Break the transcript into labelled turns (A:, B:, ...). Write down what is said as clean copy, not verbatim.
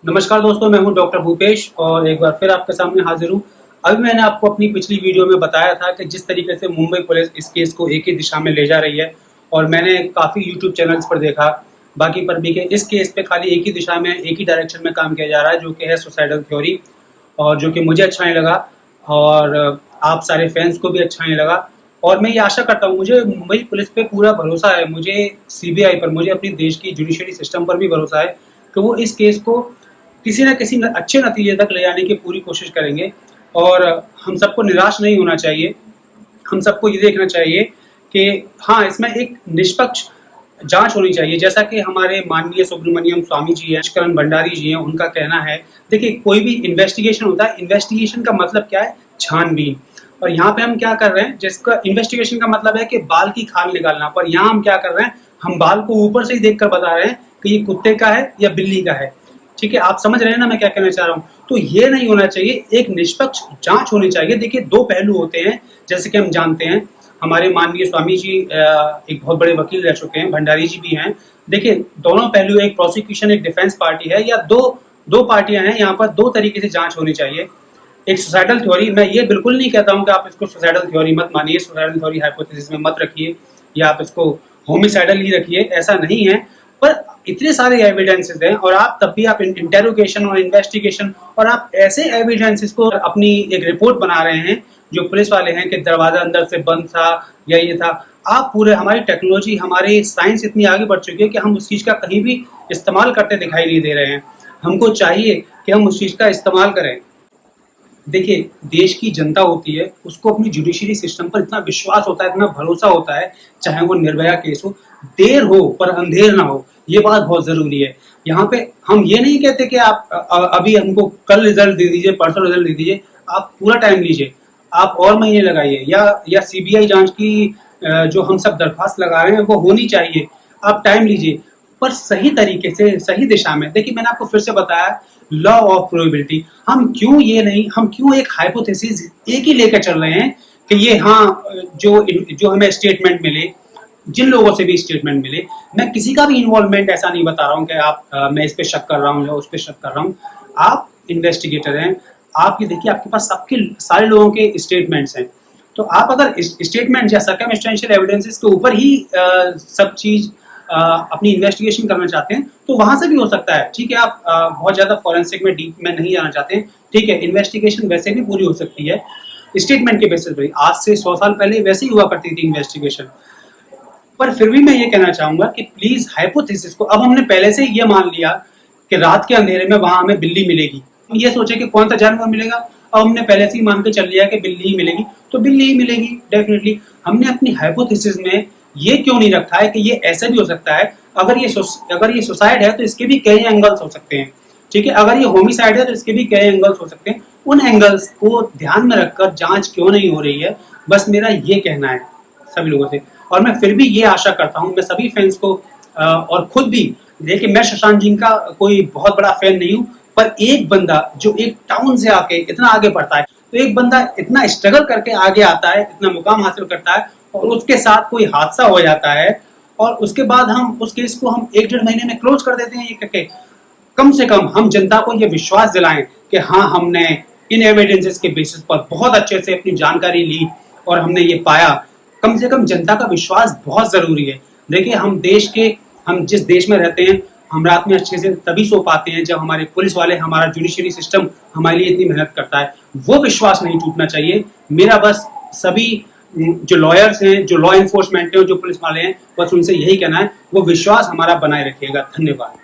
A: नमस्कार दोस्तों, मैं हूं डॉक्टर भूपेश और एक बार फिर आपके सामने हाजिर हूं। अभी मैंने आपको अपनी पिछली वीडियो में बताया था कि जिस तरीके से मुंबई पुलिस इस केस को एक ही दिशा में ले जा रही है और मैंने काफ़ी यूट्यूब चैनल्स पर देखा, बाकी पर भी, कि इस केस पे खाली एक ही दिशा में, एक ही डायरेक्शन में काम किया जा रहा है, जो कि है सुसाइडल थ्योरी, और जो कि मुझे अच्छा नहीं लगा और आप सारे फैंस को भी अच्छा नहीं लगा। और मैं ये आशा करता हूँ, मुझे मुंबई पुलिस पे पूरा भरोसा है, मुझे सीबीआई पर, मुझे अपनी देश की जुडिशरी सिस्टम पर भी भरोसा है कि वो इस केस को किसी न किसी अच्छे नतीजे तक ले जाने की पूरी कोशिश करेंगे। और हम सबको निराश नहीं होना चाहिए। हम सबको ये देखना चाहिए कि हाँ, इसमें एक निष्पक्ष जांच होनी चाहिए, जैसा कि हमारे माननीय सुब्रमण्यम स्वामी जी हैं, करण भंडारी जी हैं, उनका कहना है। देखिए, कोई भी इन्वेस्टिगेशन होता है, इन्वेस्टिगेशन का मतलब क्या है? छानबीन। और यहाँ पे हम क्या कर रहे हैं, जिसका इन्वेस्टिगेशन का मतलब है कि बाल की खाल निकालना, पर यहाँ हम क्या कर रहे हैं, हम बाल को ऊपर से ही देखकर बता रहे हैं कि ये कुत्ते का है या बिल्ली का है। ठीक है, आप समझ रहे हैं ना मैं क्या कहना चाह रहा हूँ? तो ये नहीं होना चाहिए, एक निष्पक्ष जांच होनी चाहिए। देखिए, दो पहलू होते हैं, जैसे कि हम जानते हैं, हमारे माननीय स्वामी जी एक बहुत बड़े वकील रह चुके हैं, भंडारी जी भी हैं। देखिए, दोनों पहलू, एक प्रोसिक्यूशन, एक डिफेंस पार्टी है, या दो पार्टियां हैं, यहाँ पर दो तरीके से जांच होनी चाहिए। एक सुसाइडल थ्योरी, मैं ये बिल्कुल नहीं कहता हूँ कि आप इसको सुसाइडल थ्योरी मत मानिए, सुसाइडल थ्योरी हाइपोथेसिस में मत रखिए, या आप इसको होमिसाइडल ही रखिए, ऐसा नहीं है। पर इतने सारे एविडेंसेस हैं, और आप तब भी आप इंटेरोगेशन और इन्वेस्टिगेशन, और आप ऐसे एविडेंसेस को अपनी एक रिपोर्ट बना रहे हैं, जो पुलिस वाले हैं, कि दरवाजा अंदर से बंद था या ये था। आप पूरे, हमारी टेक्नोलॉजी, हमारी साइंस इतनी आगे बढ़ चुकी है कि हम उस चीज़ का कहीं भी इस्तेमाल करते दिखाई नहीं दे रहे हैं। हमको चाहिए कि हम उस चीज़ का इस्तेमाल करें। देखिए, देश की जनता होती है, उसको अपनी जुडिशरी सिस्टम पर इतना विश्वास होता है, इतना भरोसा होता है, चाहे वो निर्भया केस हो, देर हो पर अंधेर ना हो, ये बात बहुत जरूरी है। यहाँ पे हम ये नहीं कहते कि आप अभी हमको कल रिजल्ट दे दीजिए, परसों रिजल्ट दे दीजिए। आप पूरा टाइम लीजिए, आप और महीने लगाइए, या सीबीआई जांच की जो हम सब दरख्वास्त लगा रहे हैं वो होनी चाहिए। आप टाइम लीजिए, पर सही तरीके से, सही दिशा में। देखिए, मैंने आपको फिर से बताया, लॉ ऑफ प्रोबेबिलिटी। हम क्यों एक हाइपोथेसिस एक ही लेकर चल रहे हैं कि ये, हाँ, जो हमें स्टेटमेंट मिले, जिन लोगों से भी स्टेटमेंट मिले, मैं किसी का भी इन्वॉल्वमेंट ऐसा नहीं बता रहा हूँ कि मैं इस पे शक कर रहा हूँ या उस पे शक कर रहा हूँ। आप इन्वेस्टिगेटर हैं, आप ये देखिए, आपके पास सबके सारे लोगों के स्टेटमेंट्स हैं। तो आप अगर स्टेटमेंट या सर्कमस्टेंशियल एविडेंसेस के ऊपर ही सब चीज अपनी इन्वेस्टिगेशन करना चाहते हैं, तो वहां से भी हो सकता है। ठीक है, आप बहुत ज्यादा फॉरेंसिक में डीप में नहीं जाना चाहते हैं, ठीक है, इन्वेस्टिगेशन वैसे भी पूरी हो सकती है स्टेटमेंट के बेसिस पर। आज से 100 साल पहले वैसे ही हुआ करती थी इन्वेस्टिगेशन। पर फिर भी मैं ये कहना चाहूंगा कि प्लीज हाइपोथेसिस को, अब हमने पहले से ये मान लिया कि रात के अंधेरे में वहां हमें बिल्ली मिलेगी, ये सोचे कि कौन सा जानवर मिलेगा, अब हमने पहले से ही मान के चल लिया कि बिल्ली ही मिलेगी, तो बिल्ली ही मिलेगी डेफिनेटली। हमने अपनी हाइपोथेसिस में ये क्यों नहीं रखा है कि ये ऐसा भी हो सकता है, अगर ये सुसाइड है तो इसके भी कई एंगल्स हो सकते हैं। ठीक है, अगर ये होमिसाइड है तो इसके भी कई एंगल्स हो सकते हैं। उन एंगल्स को ध्यान में रखकर जांच क्यों नहीं हो रही है, बस मेरा ये कहना है सभी लोगों से। और मैं फिर भी ये आशा करता हूँ, मैं सभी फैंस को और खुद भी, देखिए, मैं सुशांत सिंह का कोई बहुत बड़ा फैन नहीं हूँ, पर एक बंदा जो एक टाउन से आके इतना आगे बढ़ता है, तो एक बंदा इतना स्ट्रगल करके आगे आता है, इतना मुकाम हासिल करता है, और उसके साथ कोई हादसा हो जाता है, और उसके बाद हम उस केस को हम 1-1.5 महीने में क्लोज कर देते हैं। ये करके कम से कम हम जनता को ये विश्वास दिलाएं कि हाँ, हमने इन एविडेंसेस के बेसिस पर बहुत अच्छे से अपनी जानकारी ली और हमने ये पाया। कम से कम जनता का विश्वास बहुत जरूरी है। देखिए, हम जिस देश में रहते हैं, हम रात में अच्छे से तभी सो पाते हैं जब हमारे पुलिस वाले, हमारा जुडिशरी सिस्टम हमारे लिए इतनी मेहनत करता है। वो विश्वास नहीं टूटना चाहिए। मेरा बस सभी जो लॉयर्स हैं, जो लॉ एनफोर्समेंट है, जो पुलिस वाले हैं, बस उनसे यही कहना है, वो विश्वास हमारा बनाए रखिएगा। धन्यवाद।